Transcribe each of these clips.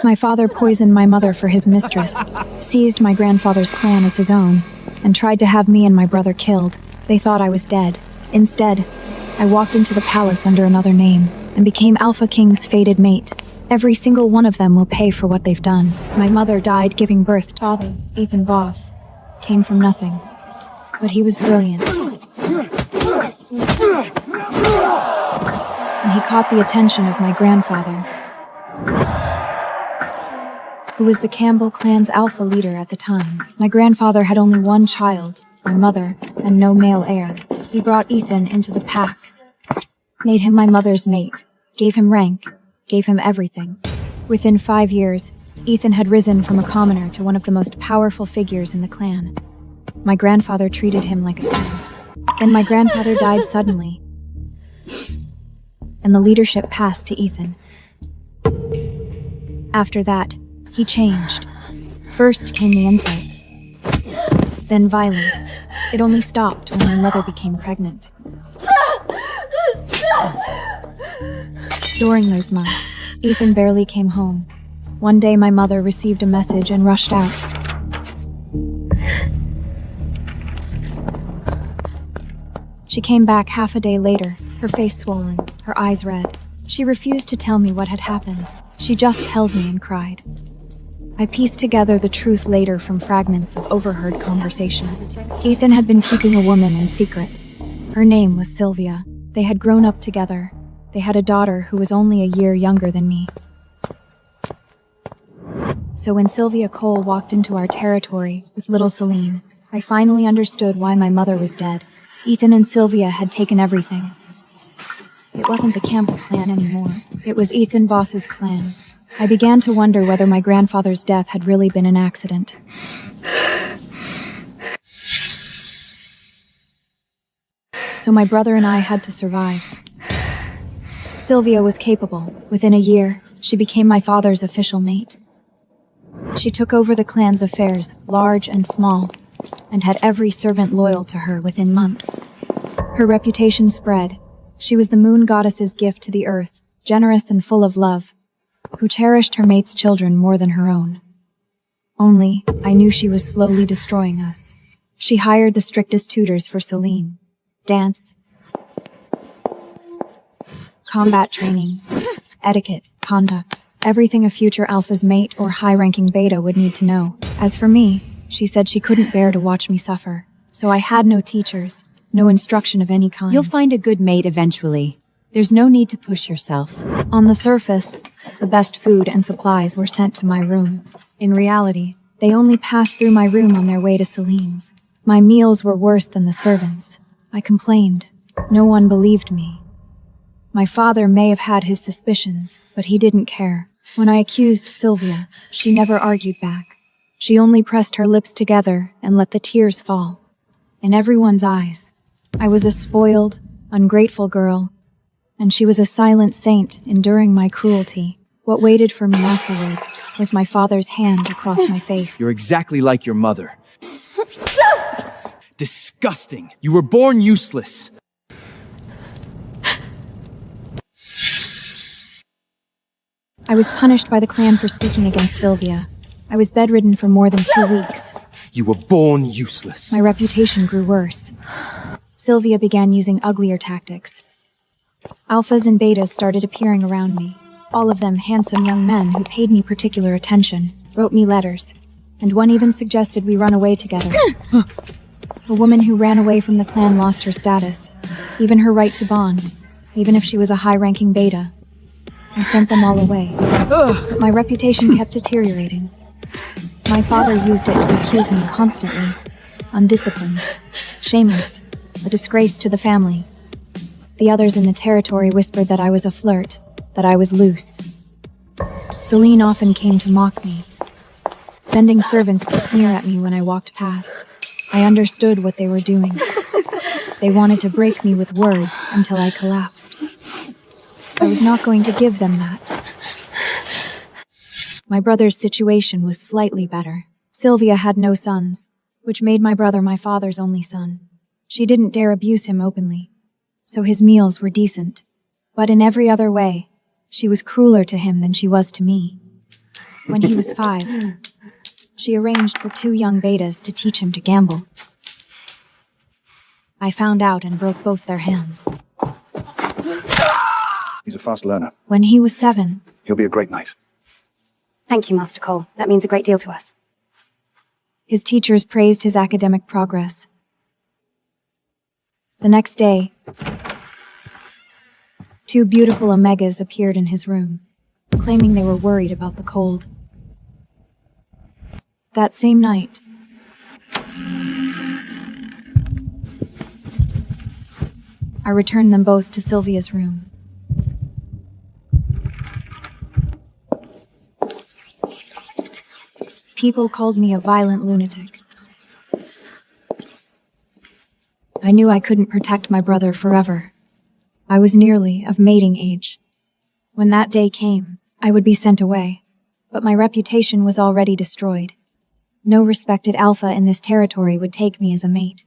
My father poisoned my mother for his mistress, seized my grandfather's clan as his own, and tried to have me and my brother killed. They thought I was dead. Instead, I walked into the palace under another name and became Alpha King's fated mate. Every single one of them will pay for what they've done. My mother died giving birth to father, Ethan Voss. Came from nothing, but he was brilliant. And he caught the attention of my grandfather, who was the Campbell clan's alpha leader at the time. My grandfather had only one child, my mother, and no male heir. He brought Ethan into the pack, made him my mother's mate, gave him rank, gave him everything. Within 5 years, Ethan had risen from a commoner to one of the most powerful figures in the clan. My grandfather treated him like a son. Then my grandfather died suddenly, and the leadership passed to Ethan. After that, he changed. First came the insults, then violence. It only stopped when my mother became pregnant. During those months, Ethan barely came home. One day my mother received a message and rushed out. She came back half a day later, her face swollen, her eyes red. She refused to tell me what had happened. She just held me and cried. I pieced together the truth later from fragments of overheard conversation. Ethan had been keeping a woman in secret. Her name was Sylvia. They had grown up together. They had a daughter who was only a year younger than me. So when Sylvia Cole walked into our territory with little Celine, I finally understood why my mother was dead. Ethan and Sylvia had taken everything. It wasn't the Campbell clan anymore. It was Ethan Voss's clan. I began to wonder whether my grandfather's death had really been an accident. So my brother and I had to survive. Sylvia was capable. Within a year, she became my father's official mate. She took over the clan's affairs, large and small, and had every servant loyal to her within months. Her reputation spread. She was the moon goddess's gift to the earth, generous and full of love, who cherished her mate's children more than her own. Only, I knew she was slowly destroying us. She hired the strictest tutors for Celine. Dance, combat training, etiquette, conduct, everything a future alpha's mate or high-ranking beta would need to know. As for me, she said she couldn't bear to watch me suffer, so I had no teachers, no instruction of any kind. You'll find a good mate eventually. There's no need to push yourself. On the surface, the best food and supplies were sent to my room. In reality, they only passed through my room on their way to Celine's. My meals were worse than the servants. I complained. No one believed me. My father may have had his suspicions, but he didn't care. When I accused Sylvia, she never argued back. She only pressed her lips together and let the tears fall. In everyone's eyes, I was a spoiled, ungrateful girl, and she was a silent saint enduring my cruelty. What waited for me afterward was my father's hand across my face. You're exactly like your mother. Disgusting. You were born useless. I was punished by the clan for speaking against Sylvia. I was bedridden for more than 2 weeks. You were born useless. My reputation grew worse. Sylvia began using uglier tactics. Alphas and betas started appearing around me. All of them handsome young men who paid me particular attention, wrote me letters, and one even suggested we run away together. A woman who ran away from the clan lost her status, even her right to bond, even if she was a high-ranking beta. I sent them all away. But my reputation kept deteriorating. My father used it to accuse me constantly. Undisciplined, shameless, a disgrace to the family. The others in the territory whispered that I was a flirt, that I was loose. Celine often came to mock me, sending servants to sneer at me when I walked past. I understood what they were doing. They wanted to break me with words until I collapsed. I was not going to give them that. My brother's situation was slightly better. Sylvia had no sons, which made my brother my father's only son. She didn't dare abuse him openly, so his meals were decent. But in every other way, she was crueler to him than she was to me. When he was 5, she arranged for 2 young betas to teach him to gamble. I found out and broke both their hands. He's a fast learner. When he was 7, He'll be a great knight. Thank you, Master Cole. That means a great deal to us. his teachers praised his academic progress. The next day, 2 beautiful Omegas appeared in his room, claiming they were worried about the cold. That same night, I returned them both to Sylvia's room. People called me a violent lunatic. I knew I couldn't protect my brother forever. I was nearly of mating age. When that day came, I would be sent away, but my reputation was already destroyed. No respected alpha in this territory would take me as a mate.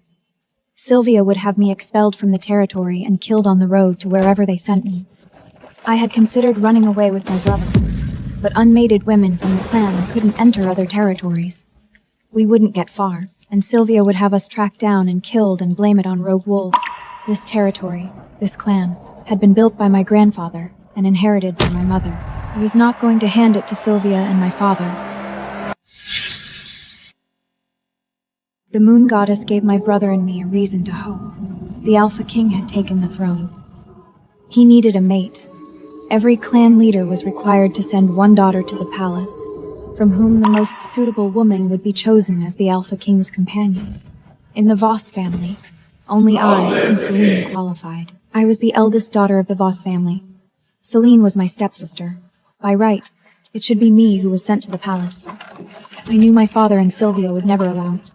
Sylvia would have me expelled from the territory and killed on the road to wherever they sent me. I had considered running away with my brother, but unmated women from the clan couldn't enter other territories. We wouldn't get far, and Sylvia would have us tracked down and killed and blame it on rogue wolves. This territory, this clan, had been built by my grandfather and inherited by my mother. I was not going to hand it to Sylvia and my father. The moon goddess gave my brother and me a reason to hope. The Alpha King had taken the throne. He needed a mate. Every clan leader was required to send one daughter to the palace, from whom the most suitable woman would be chosen as the Alpha King's companion. In the Voss family, only I and Celine qualified. I was the eldest daughter of the Voss family. Celine was my stepsister. By right, it should be me who was sent to the palace. I knew my father and Sylvia would never allow it.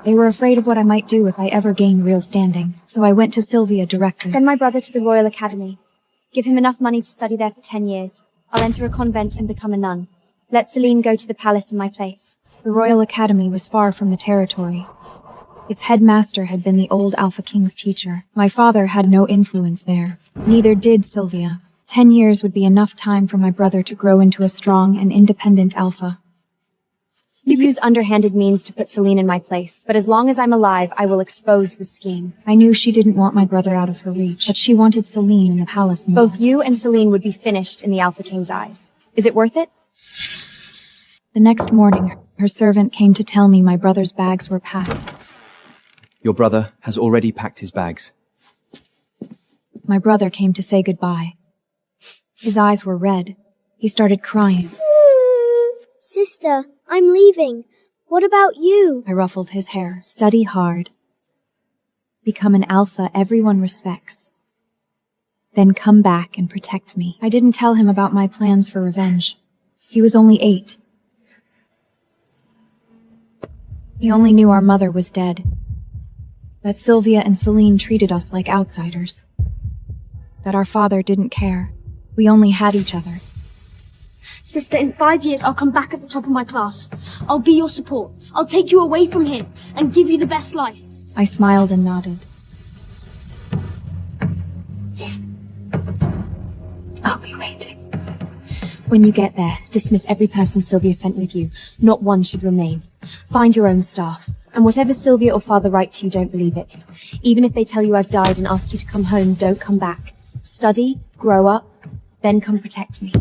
They were afraid of what I might do if I ever gained real standing, so I went to Sylvia directly. Send my brother to the Royal Academy. Give him enough money to study there for 10 years. I'll enter a convent and become a nun. Let Celine go to the palace in my place. The Royal Academy was far from the territory. Its headmaster had been the old Alpha King's teacher. My father had no influence there. Neither did Sylvia. 10 years would be enough time for my brother to grow into a strong and independent alpha. You use underhanded means to put Celine in my place, but as long as I'm alive, I will expose the scheme. I knew she didn't want my brother out of her reach, but she wanted Celine in the palace more. Both you and Celine would be finished in the Alpha King's eyes. Is it worth it? The next morning, her servant came to tell me my brother's bags were packed. Your brother has already packed his bags. My brother came to say goodbye. His eyes were red. He started crying. Sister, I'm leaving. What about you? I ruffled his hair. Study hard. Become an alpha everyone respects. Then come back and protect me. I didn't tell him about my plans for revenge. He was only 8. He only knew our mother was dead. That Sylvia and Celine treated us like outsiders. That our father didn't care. We only had each other. Sister, in 5 years, I'll come back at the top of my class. I'll be your support. I'll take you away from him and give you the best life. I smiled and nodded. I'll be waiting. When you get there, dismiss every person Sylvia sent with you. Not one should remain. Find your own staff. And whatever Sylvia or father write to you, don't believe it. Even if they tell you I've died and ask you to come home, don't come back. Study, grow up, then come protect me.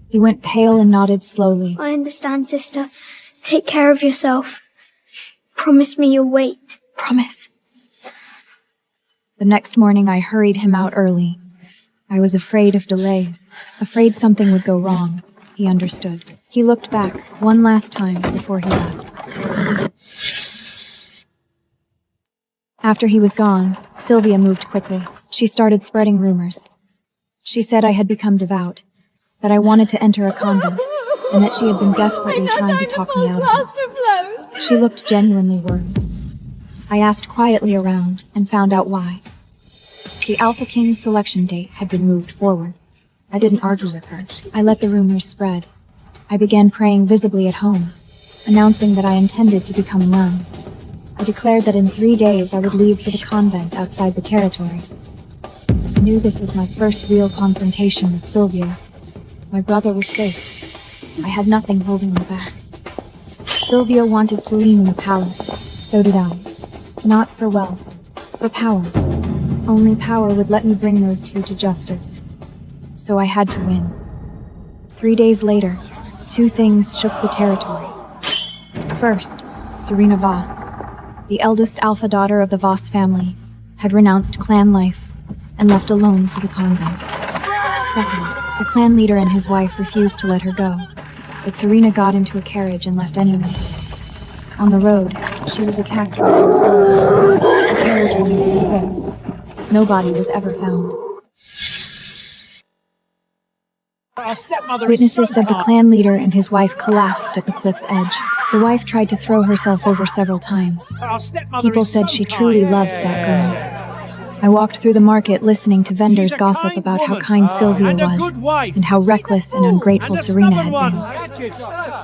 He went pale and nodded slowly. I understand, sister. Take care of yourself. Promise me you'll wait. Promise. The next morning, I hurried him out early. I was afraid of delays, afraid something would go wrong. He understood. He looked back one last time before he left. After he was gone, Sylvia moved quickly. She started spreading rumors. She said I had become devout, that I wanted to enter a convent, and that she had been desperately trying to talk me out of it. She looked genuinely worried. I asked quietly around and found out why. The Alpha King's selection date had been moved forward. I didn't argue with her. I let the rumors spread. I began praying visibly at home, announcing that I intended to become a nun. I declared that in 3 days I would leave for the convent outside the territory. I knew this was my first real confrontation with Sylvia. My brother was safe. I had nothing holding me back. Sylvia wanted Celine in the palace. So did I. Not for wealth, for power. Only power would let me bring those two to justice. So I had to win. 3 days later, two things shook the territory. First, Serena Voss, the eldest alpha daughter of the Voss family, had renounced clan life and left alone for the convent. Second, the clan leader and his wife refused to let her go, but Serena got into a carriage and left anyway. On the road, she was attacked by wolves. The carriage remained away. Nobody was ever found. Witnesses said the clan leader and his wife collapsed at the cliff's edge. The wife tried to throw herself over several times. People said she truly loved that girl. I walked through the market listening to vendors gossip about how kind Sylvia was and how reckless and ungrateful Serena had been.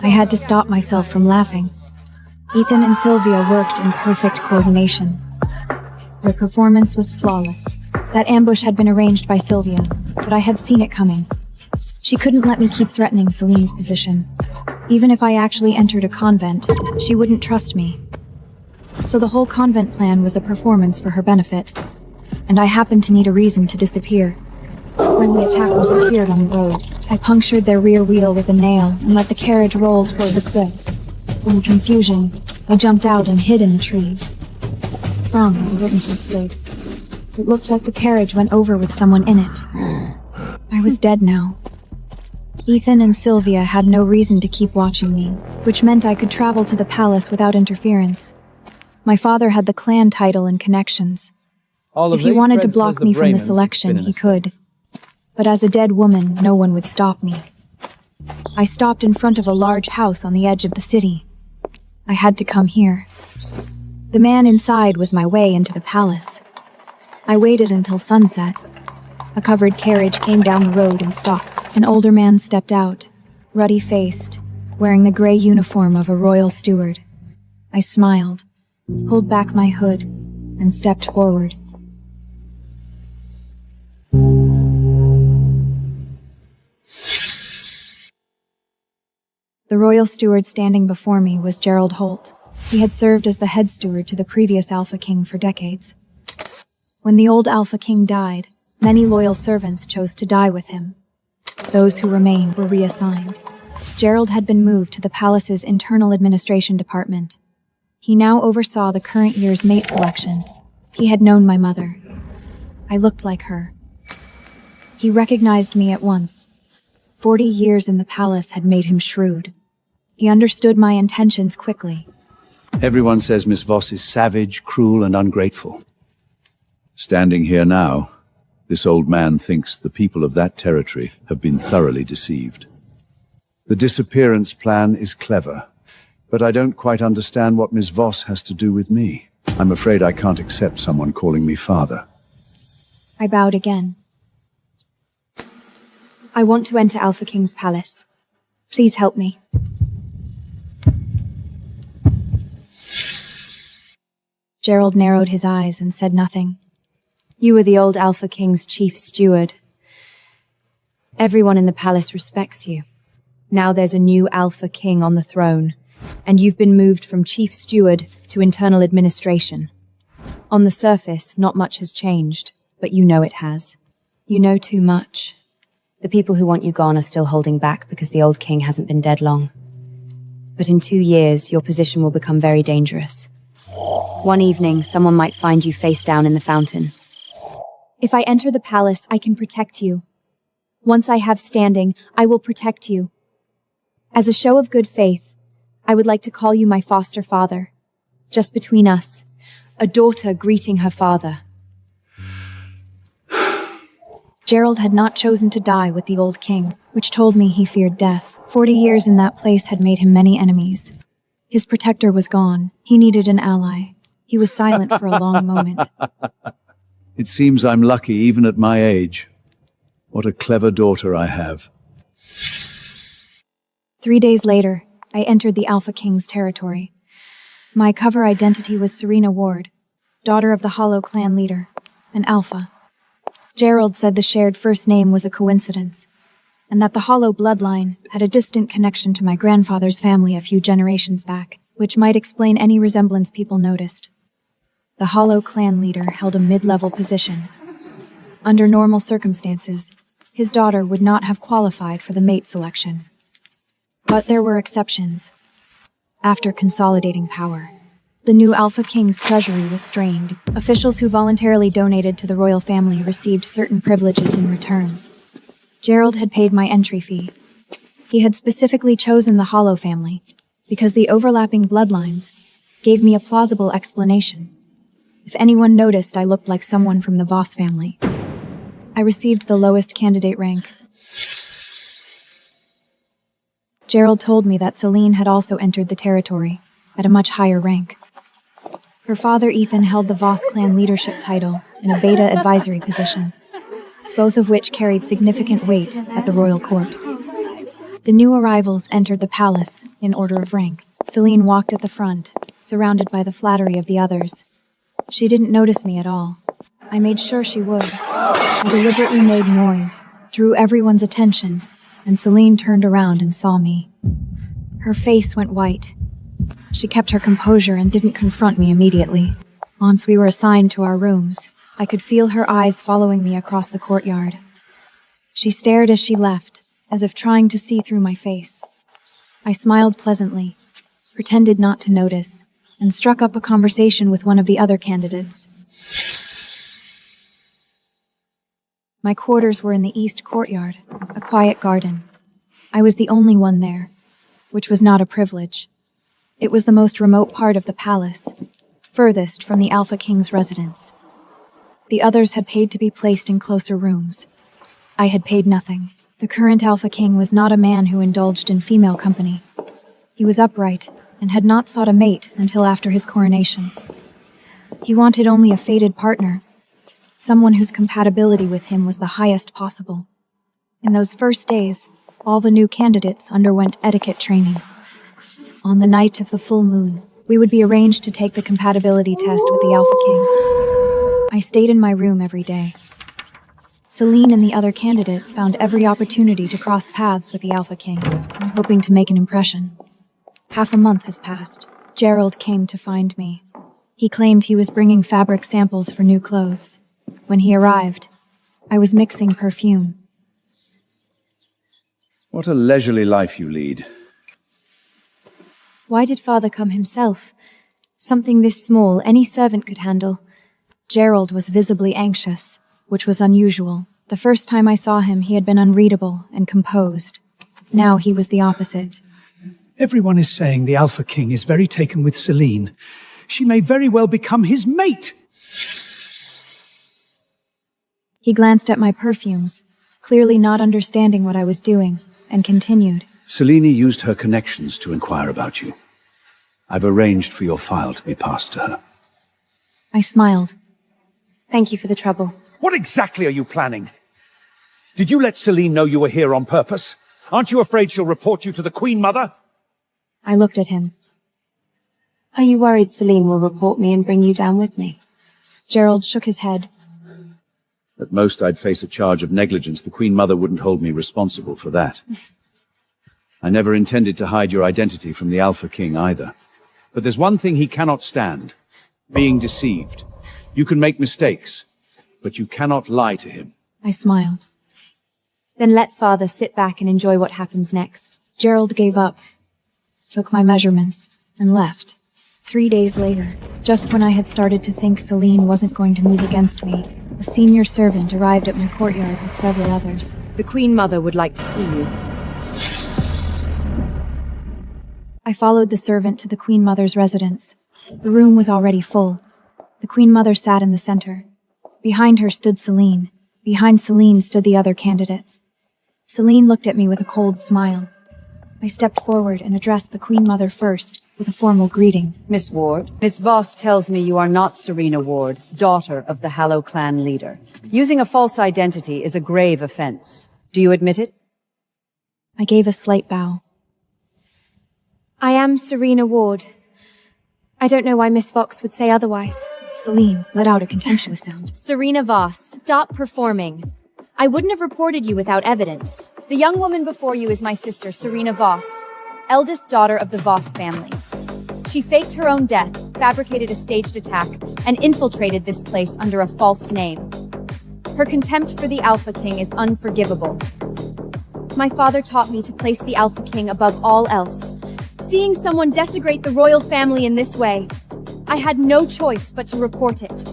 I had to stop myself from laughing. Ethan and Sylvia worked in perfect coordination. Their performance was flawless. That ambush had been arranged by Sylvia, but I had seen it coming. She couldn't let me keep threatening Celine's position. Even if I actually entered a convent, she wouldn't trust me. So the whole convent plan was a performance for her benefit. And I happened to need a reason to disappear. When the attackers appeared on the road, I punctured their rear wheel with a nail and let the carriage roll toward the cliff. In confusion, I jumped out and hid in the trees. From where the witnesses stood. It looked like the carriage went over with someone in it. I was dead now. Ethan and Sylvia had no reason to keep watching me, which meant I could travel to the palace without interference. My father had the clan title and connections. If he wanted to block me from the selection, he could. But as a dead woman, no one would stop me. I stopped in front of a large house on the edge of the city. I had to come here. The man inside was my way into the palace. I waited until sunset. A covered carriage came down the road and stopped. An older man stepped out, ruddy-faced, wearing the gray uniform of a royal steward. I smiled, pulled back my hood, and stepped forward. The royal steward standing before me was Gerald Holt. He had served as the head steward to the previous Alpha King for decades. When the old Alpha King died, many loyal servants chose to die with him. Those who remained were reassigned. Gerald had been moved to the palace's internal administration department. He now oversaw the current year's mate selection. He had known my mother. I looked like her. He recognized me at once. 40 years in the palace had made him shrewd. He understood my intentions quickly. Everyone says Miss Voss is savage, cruel, and ungrateful. Standing here now, this old man thinks the people of that territory have been thoroughly deceived. The disappearance plan is clever, but I don't quite understand what Miss Voss has to do with me. I'm afraid I can't accept someone calling me father. I bowed again. I want to enter Alpha King's palace. Please help me. Gerald narrowed his eyes and said nothing. You are the old Alpha King's chief steward. Everyone in the palace respects you. Now there's a new Alpha King on the throne, and you've been moved from chief steward to internal administration. On the surface, not much has changed, but you know it has. You know too much. The people who want you gone are still holding back because the old king hasn't been dead long. But in 2 years, your position will become very dangerous. One evening, someone might find you face down in the fountain. If I enter the palace, I can protect you. Once I have standing, I will protect you. As a show of good faith, I would like to call you my foster father. Just between us, a daughter greeting her father. Gerald had not chosen to die with the old king, which told me he feared death. 40 years in that place had made him many enemies. His protector was gone. He needed an ally. He was silent for a long moment. It seems I'm lucky even at my age. What a clever daughter I have. 3 days later, I entered the Alpha King's territory. My cover identity was Serena Ward, daughter of the Hollow clan leader, an Alpha. Gerald said the shared first name was a coincidence, and that the Hollow bloodline had a distant connection to my grandfather's family a few generations back, which might explain any resemblance people noticed. The Hollow clan leader held a mid-level position. Under normal circumstances, his daughter would not have qualified for the mate selection. But there were exceptions. After consolidating power, the new Alpha King's treasury was strained. Officials who voluntarily donated to the royal family received certain privileges in return. Gerald had paid my entry fee. He had specifically chosen the Hollow family because the overlapping bloodlines gave me a plausible explanation. If anyone noticed, I looked like someone from the Voss family. I received the lowest candidate rank. Gerald told me that Celine had also entered the territory, at a much higher rank. Her father Ethan held the Voss clan leadership title in a beta advisory position, both of which carried significant weight at the royal court. The new arrivals entered the palace in order of rank. Celine walked at the front, surrounded by the flattery of the others. She didn't notice me at all. I made sure she would. I deliberately made noise, drew everyone's attention, and Celine turned around and saw me. Her face went white. She kept her composure and didn't confront me immediately. Once we were assigned to our rooms, I could feel her eyes following me across the courtyard. She stared as she left, as if trying to see through my face. I smiled pleasantly, pretended not to notice, and struck up a conversation with one of the other candidates. My quarters were in the east courtyard, a quiet garden. I was the only one there, which was not a privilege. It was the most remote part of the palace, furthest from the Alpha King's residence. The others had paid to be placed in closer rooms. I had paid nothing. The current Alpha King was not a man who indulged in female company. He was upright and had not sought a mate until after his coronation. He wanted only a fated partner, someone whose compatibility with him was the highest possible. In those first days, all the new candidates underwent etiquette training. On the night of the full moon, we would be arranged to take the compatibility test with the Alpha King. I stayed in my room every day. Celine and the other candidates found every opportunity to cross paths with the Alpha King, hoping to make an impression. Half a month has passed. Gerald came to find me. He claimed he was bringing fabric samples for new clothes. When he arrived, I was mixing perfume. What a leisurely life you lead. Why did father come himself? Something this small, any servant could handle. Gerald was visibly anxious, which was unusual. The first time I saw him, he had been unreadable and composed. Now he was the opposite. Everyone is saying the Alpha King is very taken with Celine. She may very well become his mate. He glanced at my perfumes, clearly not understanding what I was doing, and continued. Celine used her connections to inquire about you. I've arranged for your file to be passed to her. I smiled. Thank you for the trouble. What exactly are you planning? Did you let Celine know you were here on purpose? Aren't you afraid she'll report you to the Queen Mother? I looked at him. Are you worried Celine will report me and bring you down with me? Gerald shook his head. At most, I'd face a charge of negligence. The Queen Mother wouldn't hold me responsible for that. I never intended to hide your identity from the Alpha King either. But there's one thing he cannot stand: being deceived. You can make mistakes, but you cannot lie to him. I smiled. Then let father sit back and enjoy what happens next. Gerald gave up, took my measurements, and left. 3 days later, just when I had started to think Celine wasn't going to move against me, a senior servant arrived at my courtyard with several others. The Queen Mother would like to see you. I followed the servant to the Queen Mother's residence. The room was already full. The Queen Mother sat in the center. Behind her stood Celine. Behind Celine stood the other candidates. Celine looked at me with a cold smile. I stepped forward and addressed the Queen Mother first, with a formal greeting. Miss Ward, Miss Voss tells me you are not Serena Ward, daughter of the Hallow clan leader. Using a false identity is a grave offense. Do you admit it? I gave a slight bow. I am Serena Ward. I don't know why Miss Vox would say otherwise. Celine let out a contemptuous sound. Serena Voss, stop performing. I wouldn't have reported you without evidence. The young woman before you is my sister, Serena Voss, eldest daughter of the Voss family. She faked her own death, fabricated a staged attack, and infiltrated this place under a false name. Her contempt for the Alpha King is unforgivable. My father taught me to place the Alpha King above all else. Seeing someone desecrate the royal family in this way, I had no choice but to report it.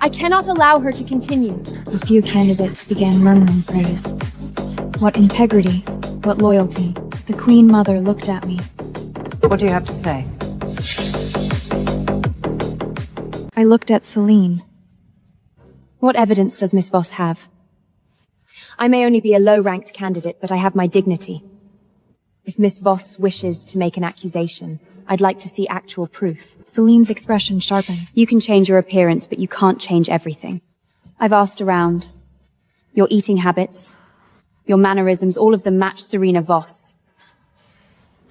I cannot allow her to continue. A few candidates began murmuring praise. What integrity, what loyalty. The Queen Mother looked at me. What do you have to say? I looked at Celine. What evidence does Miss Voss have? I may only be a low-ranked candidate, but I have my dignity. If Miss Voss wishes to make an accusation, I'd like to see actual proof. Celine's expression sharpened. You can change your appearance, but you can't change everything. I've asked around. Your eating habits, your mannerisms, all of them match Serena Voss.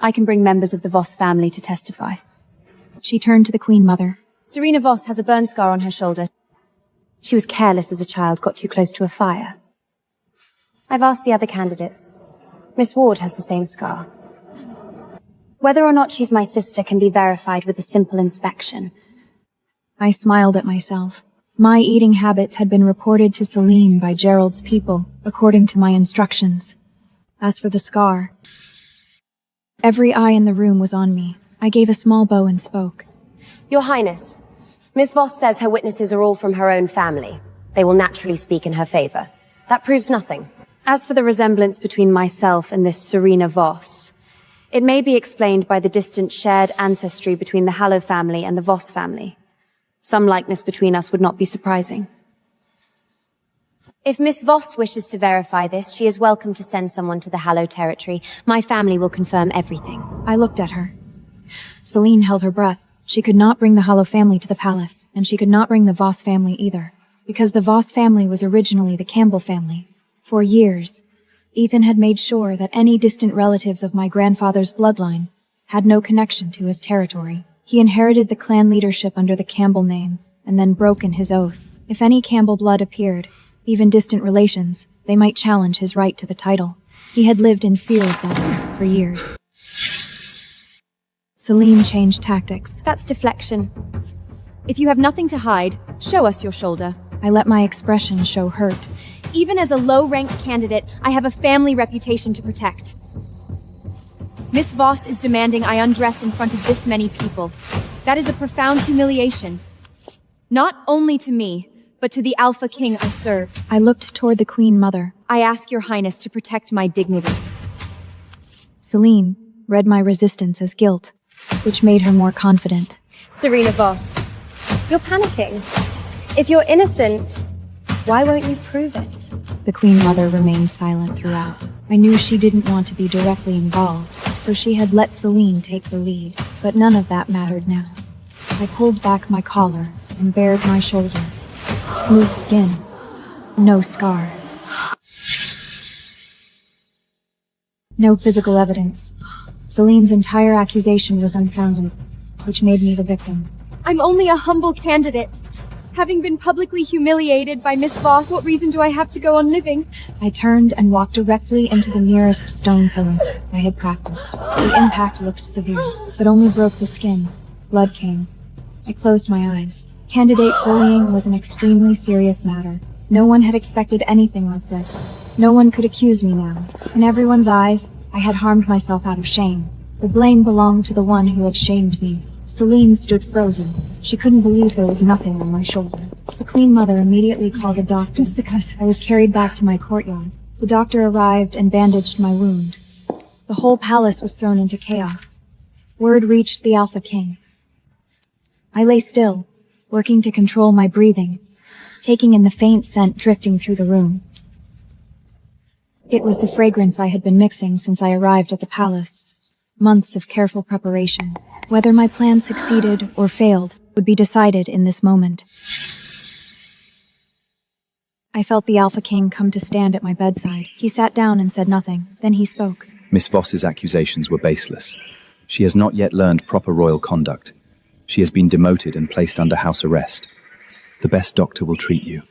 I can bring members of the Voss family to testify. She turned to the Queen Mother. Serena Voss has a burn scar on her shoulder. She was careless as a child, got too close to a fire. I've asked the other candidates. Miss Ward has the same scar. Whether or not she's my sister can be verified with a simple inspection. I smiled at myself. My eating habits had been reported to Celine by Gerald's people, according to my instructions. As for the scar, every eye in the room was on me. I gave a small bow and spoke. Your Highness, Miss Voss says her witnesses are all from her own family. They will naturally speak in her favor. That proves nothing. As for the resemblance between myself and this Serena Voss, it may be explained by the distant shared ancestry between the Hallow family and the Voss family. Some likeness between us would not be surprising. If Miss Voss wishes to verify this, she is welcome to send someone to the Hallow territory. My family will confirm everything. I looked at her. Celine held her breath. She could not bring the Hallow family to the palace, and she could not bring the Voss family either, because the Voss family was originally the Campbell family. For years, Ethan had made sure that any distant relatives of my grandfather's bloodline had no connection to his territory. He inherited the clan leadership under the Campbell name, and then broken his oath. If any Campbell blood appeared, even distant relations, they might challenge his right to the title. He had lived in fear of that for years. Celine changed tactics. That's deflection. If you have nothing to hide, show us your shoulder. I let my expression show hurt. Even as a low-ranked candidate, I have a family reputation to protect. Miss Voss is demanding I undress in front of this many people. That is a profound humiliation. Not only to me, but to the Alpha King I serve. I looked toward the Queen Mother. I ask your Highness to protect my dignity. Celine read my resistance as guilt, which made her more confident. Serena Voss, you're panicking. If you're innocent, why won't you prove it? The Queen Mother remained silent throughout. I knew she didn't want to be directly involved, so she had let Celine take the lead, but none of that mattered now. I pulled back my collar and bared my shoulder. Smooth skin, no scar. No physical evidence. Celine's entire accusation was unfounded, which made me the victim. I'm only a humble candidate. Having been publicly humiliated by Miss Voss, what reason do I have to go on living? I turned and walked directly into the nearest stone pillar I had practiced. The impact looked severe, but only broke the skin. Blood came. I closed my eyes. Candidate bullying was an extremely serious matter. No one had expected anything like this. No one could accuse me now. In everyone's eyes, I had harmed myself out of shame. The blame belonged to the one who had shamed me. Celine stood frozen. She couldn't believe there was nothing on my shoulder. The Queen Mother immediately called a doctor. I was carried back to my courtyard. The doctor arrived and bandaged my wound. The whole palace was thrown into chaos. Word reached the Alpha King. I lay still, working to control my breathing, taking in the faint scent drifting through the room. It was the fragrance I had been mixing since I arrived at the palace. Months of careful preparation. Whether my plan succeeded or failed would be decided in this moment. I felt the Alpha King come to stand at my bedside. He sat down and said nothing. Then he spoke. Miss Voss's accusations were baseless. She has not yet learned proper royal conduct. She has been demoted and placed under house arrest. The best doctor will treat you.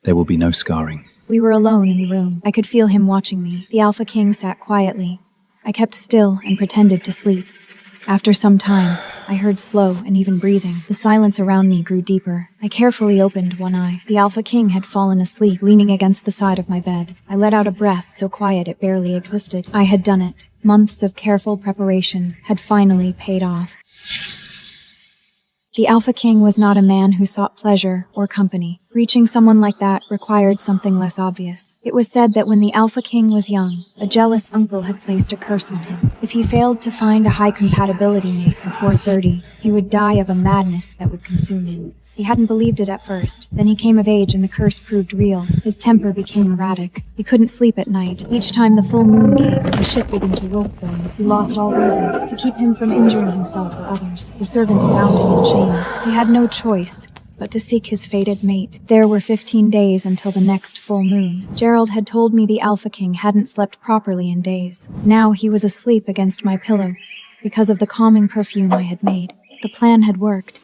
There will be no scarring. We were alone in the room. I could feel him watching me. The Alpha King sat quietly. I kept still and pretended to sleep. After some time, I heard slow and even breathing. The silence around me grew deeper. I carefully opened one eye. The Alpha King had fallen asleep, leaning against the side of my bed. I let out a breath so quiet it barely existed. I had done it. Months of careful preparation had finally paid off. The Alpha King was not a man who sought pleasure or company. Reaching someone like that required something less obvious. It was said that when the Alpha King was young, a jealous uncle had placed a curse on him. If he failed to find a high compatibility mate before 30, he would die of a madness that would consume him. He hadn't believed it at first. Then he came of age and the curse proved real. His temper became erratic. He couldn't sleep at night. Each time the full moon came, he shifted into wolf form. He lost all reason. To keep him from injuring himself or others, the servants bound him in chains. He had no choice but to seek his fated mate. There were 15 days until the next full moon. Gerald had told me the Alpha King hadn't slept properly in days. Now he was asleep against my pillow because of the calming perfume I had made. The plan had worked.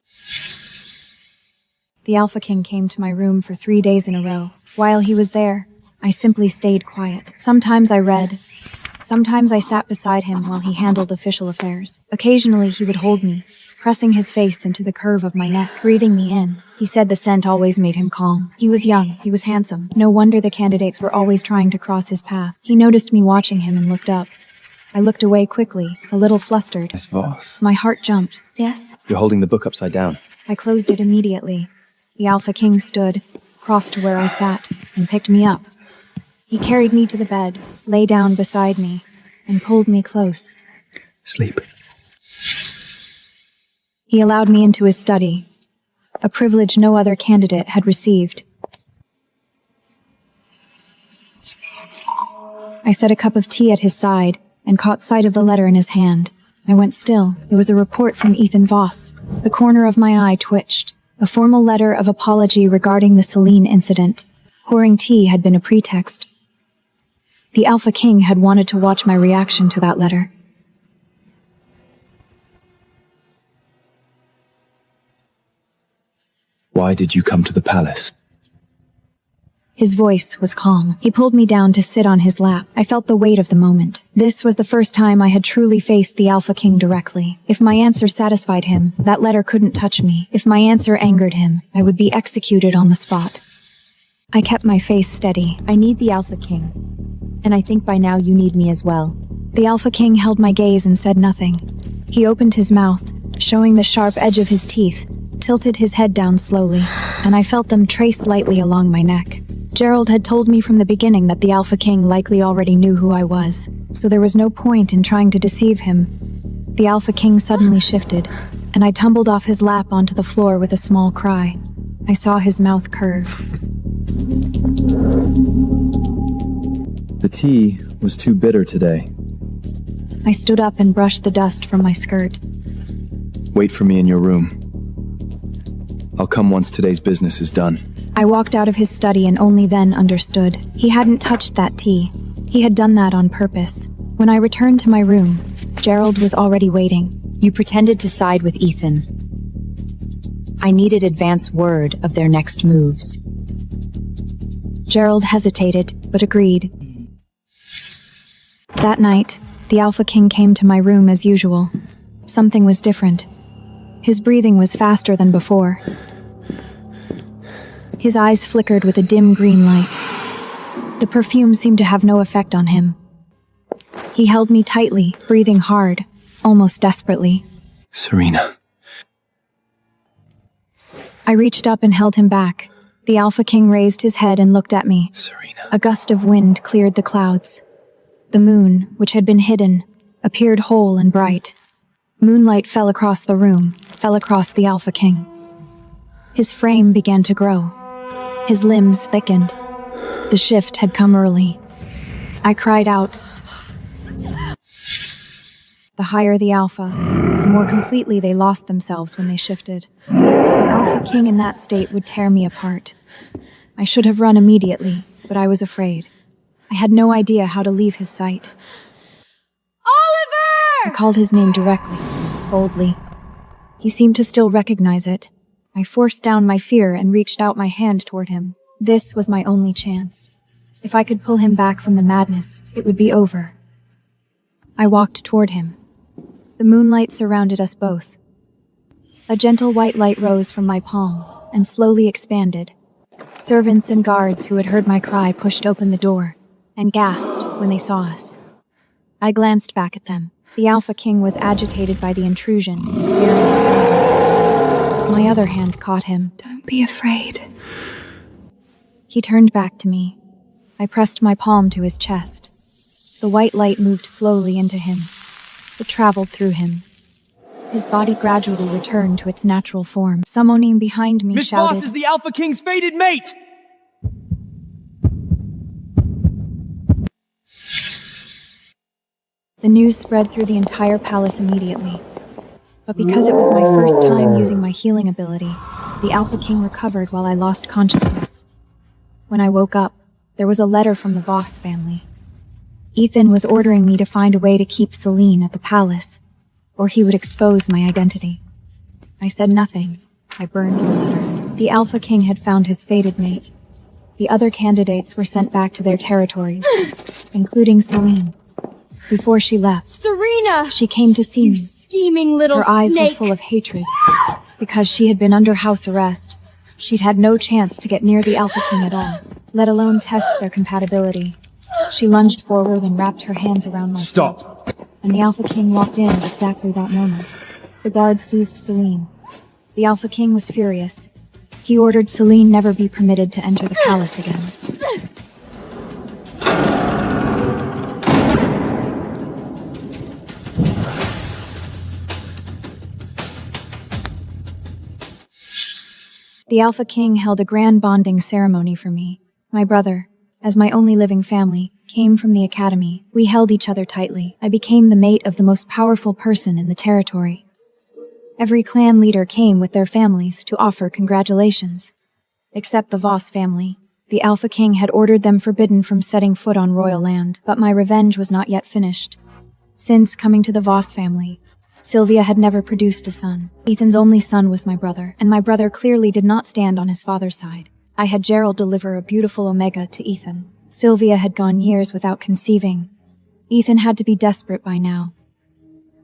The Alpha King came to my room for 3 days in a row. While he was there, I simply stayed quiet. Sometimes I read. Sometimes I sat beside him while he handled official affairs. Occasionally he would hold me, pressing his face into the curve of my neck, breathing me in. He said the scent always made him calm. He was young. He was handsome. No wonder the candidates were always trying to cross his path. He noticed me watching him and looked up. I looked away quickly, a little flustered. Miss Voss. My heart jumped. Yes? You're holding the book upside down. I closed it immediately. The Alpha King stood, crossed to where I sat, and picked me up. He carried me to the bed, lay down beside me, and pulled me close. Sleep. He allowed me into his study, a privilege no other candidate had received. I set a cup of tea at his side and caught sight of the letter in his hand. I went still. It was a report from Ethan Voss. The corner of my eye twitched. A formal letter of apology regarding the Celine incident. Pouring tea had been a pretext. The Alpha King had wanted to watch my reaction to that letter. Why did you come to the palace? His voice was calm. He pulled me down to sit on his lap. I felt the weight of the moment. This was the first time I had truly faced the Alpha King directly. If my answer satisfied him, that letter couldn't touch me. If my answer angered him, I would be executed on the spot. I kept my face steady. I need the Alpha King. And I think by now you need me as well. The Alpha King held my gaze and said nothing. He opened his mouth, showing the sharp edge of his teeth, tilted his head down slowly, and I felt them trace lightly along my neck. Gerald had told me from the beginning that the Alpha King likely already knew who I was, so there was no point in trying to deceive him. The Alpha King suddenly shifted, and I tumbled off his lap onto the floor with a small cry. I saw his mouth curve. The tea was too bitter today. I stood up and brushed the dust from my skirt. Wait for me in your room. I'll come once today's business is done. I walked out of his study and only then understood. He hadn't touched that tea. He had done that on purpose. When I returned to my room, Gerald was already waiting. You pretended to side with Ethan. I needed advance word of their next moves. Gerald hesitated, but agreed. That night, the Alpha King came to my room as usual. Something was different. His breathing was faster than before. His eyes flickered with a dim green light. The perfume seemed to have no effect on him. He held me tightly, breathing hard, almost desperately. Serena. I reached up and held him back. The Alpha King raised his head and looked at me. Serena. A gust of wind cleared the clouds. The moon, which had been hidden, appeared whole and bright. Moonlight fell across the room, fell across the Alpha King. His frame began to grow. His limbs thickened. The shift had come early. I cried out. The higher the Alpha, the more completely they lost themselves when they shifted. The Alpha King in that state would tear me apart. I should have run immediately, but I was afraid. I had no idea how to leave his sight. Oliver! I called his name directly, boldly. He seemed to still recognize it. I forced down my fear and reached out my hand toward him. This was my only chance. If I could pull him back from the madness, it would be over. I walked toward him. The moonlight surrounded us both. A gentle white light rose from my palm and slowly expanded. Servants and guards who had heard my cry pushed open the door and gasped when they saw us. I glanced back at them. The Alpha King was agitated by the intrusion, bearing his arms. My other hand caught him. Don't be afraid. He turned back to me. I pressed my palm to his chest. The white light moved slowly into him. It traveled through him. His body gradually returned to its natural form. Someone behind me shouted, Miss Voss is the Alpha King's fated mate! The news spread through the entire palace immediately. But because it was my first time using my healing ability, the Alpha King recovered while I lost consciousness. When I woke up, there was a letter from the Voss family. Ethan was ordering me to find a way to keep Celine at the palace, or he would expose my identity. I said nothing. I burned the letter. The Alpha King had found his fated mate. The other candidates were sent back to their territories, including Celine. Before she left, Serena! She came to see me. Scheming little Her eyes snake. were full of hatred. Because she had been under house arrest, she'd had no chance to get near the Alpha King at all, let alone test their compatibility. She lunged forward and wrapped her hands around my Stop! throat, and the Alpha King walked in at exactly that moment. The guards seized Celine. The Alpha King was furious. He ordered Celine never be permitted to enter the palace again. The Alpha King held a grand bonding ceremony for me. My brother, as my only living family, came from the academy. We held each other tightly. I became the mate of the most powerful person in the territory. Every clan leader came with their families to offer congratulations. Except the Voss family. The Alpha King had ordered them forbidden from setting foot on royal land, but my revenge was not yet finished. Since coming to the Voss family, Sylvia had never produced a son. Ethan's only son was my brother, and my brother clearly did not stand on his father's side. I had Gerald deliver a beautiful Omega to Ethan. Sylvia had gone years without conceiving. Ethan had to be desperate by now.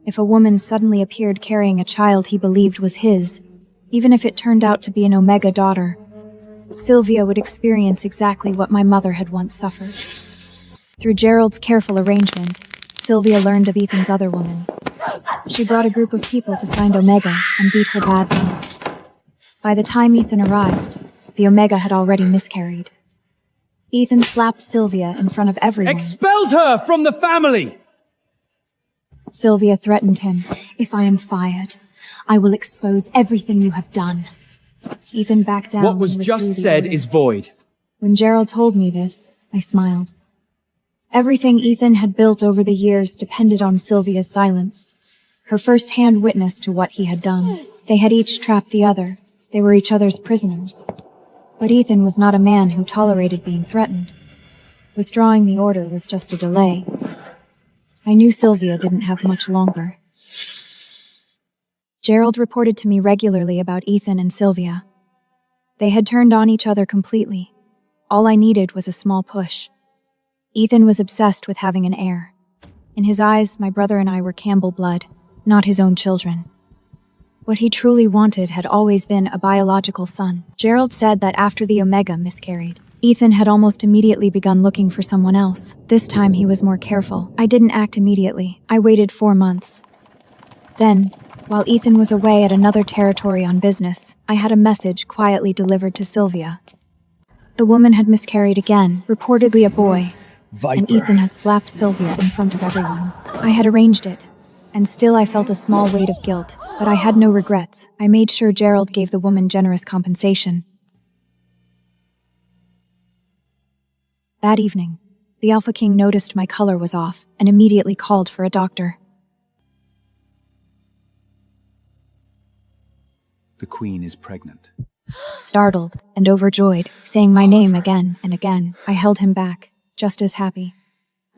If a woman suddenly appeared carrying a child he believed was his, even if it turned out to be an Omega daughter, Sylvia would experience exactly what my mother had once suffered. Through Gerald's careful arrangement, Sylvia learned of Ethan's other woman. She brought a group of people to find Omega and beat her badly. By the time Ethan arrived, the Omega had already miscarried. Ethan slapped Sylvia in front of everyone. Expels her from the family! Sylvia threatened him. If I am fired, I will expose everything you have done. Ethan backed down. What was and withdrew just the said order. is void. When Gerald told me this, I smiled. Everything Ethan had built over the years depended on Sylvia's silence. Her first-hand witness to what he had done. They had each trapped the other. They were each other's prisoners. But Ethan was not a man who tolerated being threatened. Withdrawing the order was just a delay. I knew Sylvia didn't have much longer. Gerald reported to me regularly about Ethan and Sylvia. They had turned on each other completely. All I needed was a small push. Ethan was obsessed with having an heir. In his eyes, my brother and I were Campbell blood, not his own children. What he truly wanted had always been a biological son. Gerald said that after the Omega miscarried, Ethan had almost immediately begun looking for someone else. This time he was more careful. I didn't act immediately. I waited 4 months. Then, while Ethan was away at another territory on business, I had a message quietly delivered to Sylvia. The woman had miscarried again, reportedly a boy, and Ethan had slapped Sylvia in front of everyone. I had arranged it, and still I felt a small weight of guilt, but I had no regrets. I made sure Gerald gave the woman generous compensation. That evening, the Alpha King noticed my color was off and immediately called for a doctor. The Queen is pregnant. Startled and overjoyed, saying my name again and again, I held him back, just as happy.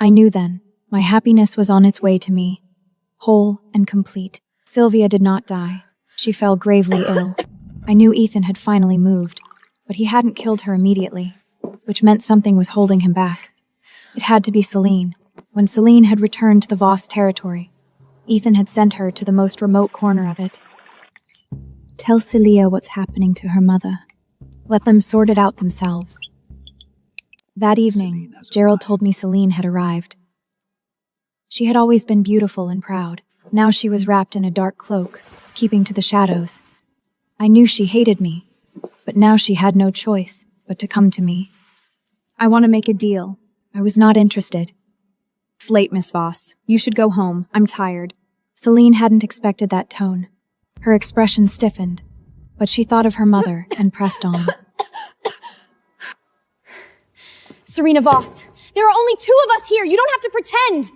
I knew then, my happiness was on its way to me, whole and complete. Sylvia did not die. She fell gravely ill. I knew Ethan had finally moved, but he hadn't killed her immediately. which meant something was holding him back. It had to be Celine. When Celine had returned to the Voss territory, Ethan had sent her to the most remote corner of it. Tell Celia what's happening to her mother. Let them sort it out themselves. That evening, Gerald told me Celine had arrived. She had always been beautiful and proud. Now she was wrapped in a dark cloak, keeping to the shadows. I knew she hated me, but now she had no choice but to come to me. I want to make a deal. I was not interested. It's late, Miss Voss. You should go home. I'm tired. Celine hadn't expected that tone. Her expression stiffened, but she thought of her mother and pressed on. Serena Voss, there are only 2 of us here. You don't have to pretend.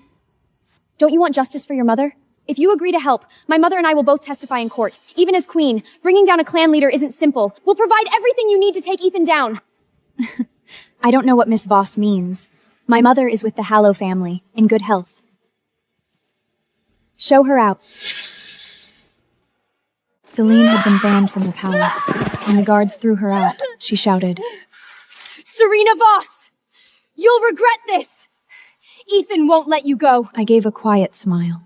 Don't you want justice for your mother? If you agree to help, my mother and I will both testify in court. Even as queen, bringing down a clan leader isn't simple. We'll provide everything you need to take Ethan down. I don't know what Miss Voss means. My mother is with the Hallow family, in good health. Show her out. Celine had been banned from the palace. When the guards threw her out, she shouted, Serena Voss! You'll regret this! Ethan won't let you go. I gave a quiet smile.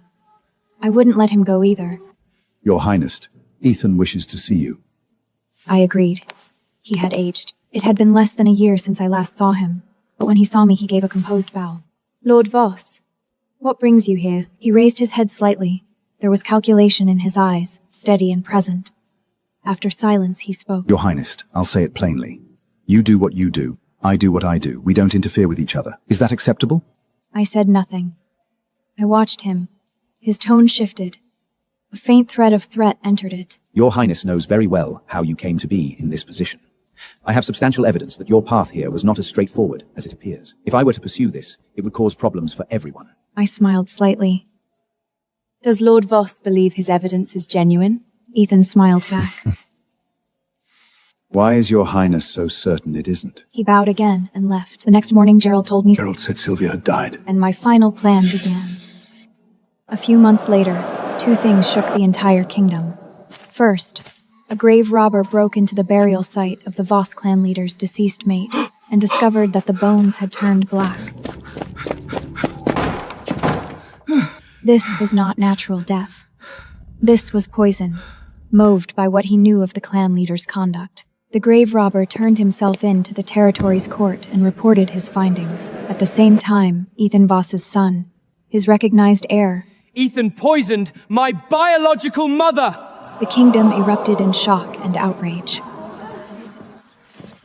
I wouldn't let him go either. Your Highness, Ethan wishes to see you. I agreed. He had aged. It had been less than a year since I last saw him, but when he saw me, he gave a composed bow. Lord Voss, what brings you here? He raised his head slightly. There was calculation in his eyes, steady and present. After silence, he spoke. Your Highness, I'll say it plainly. You do what you do. I do what I do. We don't interfere with each other. Is that acceptable? I said nothing. I watched him. His tone shifted. A faint thread of threat entered it. Your Highness knows very well how you came to be in this position. I have substantial evidence that your path here was not as straightforward as it appears. If I were to pursue this, it would cause problems for everyone. I smiled slightly. Does Lord Voss believe his evidence is genuine? Ethan smiled back. Why is your Highness so certain it isn't? He bowed again and left. The next morning, Gerald told me Gerald said Sylvia had died. And my final plan began. A few months later, 2 things shook the entire kingdom. First, a grave robber broke into the burial site of the Voss clan leader's deceased mate and discovered that the bones had turned black. This was not natural death. This was poison, moved by what he knew of the clan leader's conduct. The grave robber turned himself in to the territory's court and reported his findings. At the same time, Ethan Voss's son, his recognized heir, Ethan poisoned my biological mother! The kingdom erupted in shock and outrage.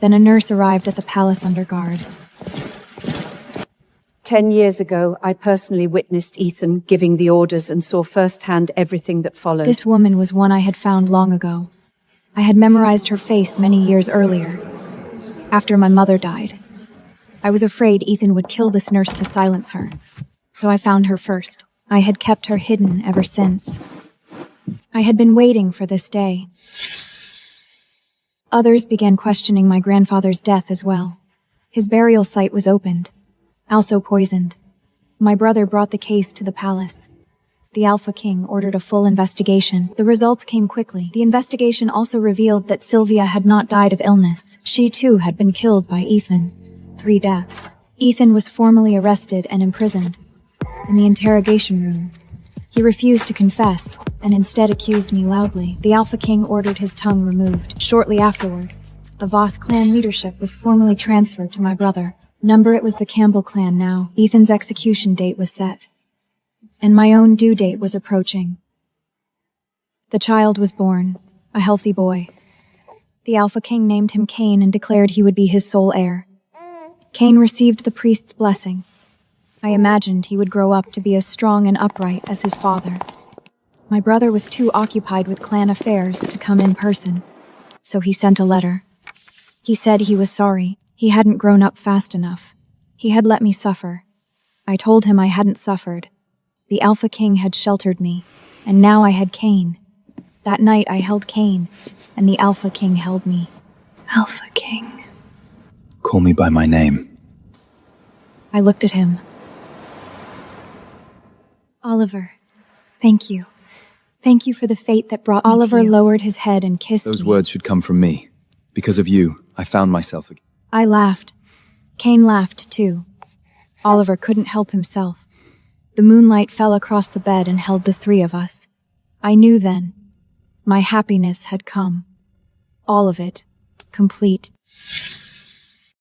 Then a nurse arrived at the palace under guard. 10 years ago, I personally witnessed Ethan giving the orders and saw firsthand everything that followed. This woman was one I had found long ago. I had memorized her face many years earlier, after my mother died. I was afraid Ethan would kill this nurse to silence her, so I found her first. I had kept her hidden ever since. I had been waiting for this day. Others began questioning my grandfather's death as well. His burial site was opened, also poisoned. My brother brought the case to the palace. The Alpha King ordered a full investigation. The results came quickly. The investigation also revealed that Sylvia had not died of illness. She too had been killed by Ethan. 3 deaths. Ethan was formally arrested and imprisoned. In the interrogation room, he refused to confess, and instead accused me loudly. The Alpha King ordered his tongue removed. Shortly afterward, the Voss clan leadership was formally transferred to my brother. It was the Campbell clan now. Ethan's execution date was set, and my own due date was approaching. The child was born, a healthy boy. The Alpha King named him Cain and declared he would be his sole heir. Cain received the priest's blessing. I imagined he would grow up to be as strong and upright as his father. My brother was too occupied with clan affairs to come in person, so he sent a letter. He said he was sorry. He hadn't grown up fast enough. He had let me suffer. I told him I hadn't suffered. The Alpha King had sheltered me, and now I had Cain. That night I held Cain, and the Alpha King held me. Alpha King. Call me by my name. I looked at him. Oliver, thank you. Thank you for the fate that brought me Oliver to you. lowered his head and kissed me. Those words should come from me. Because of you, I found myself again. I laughed. Kane laughed, too. Oliver couldn't help himself. The moonlight fell across the bed and held the three of us. I knew then. My happiness had come. All of it. Complete.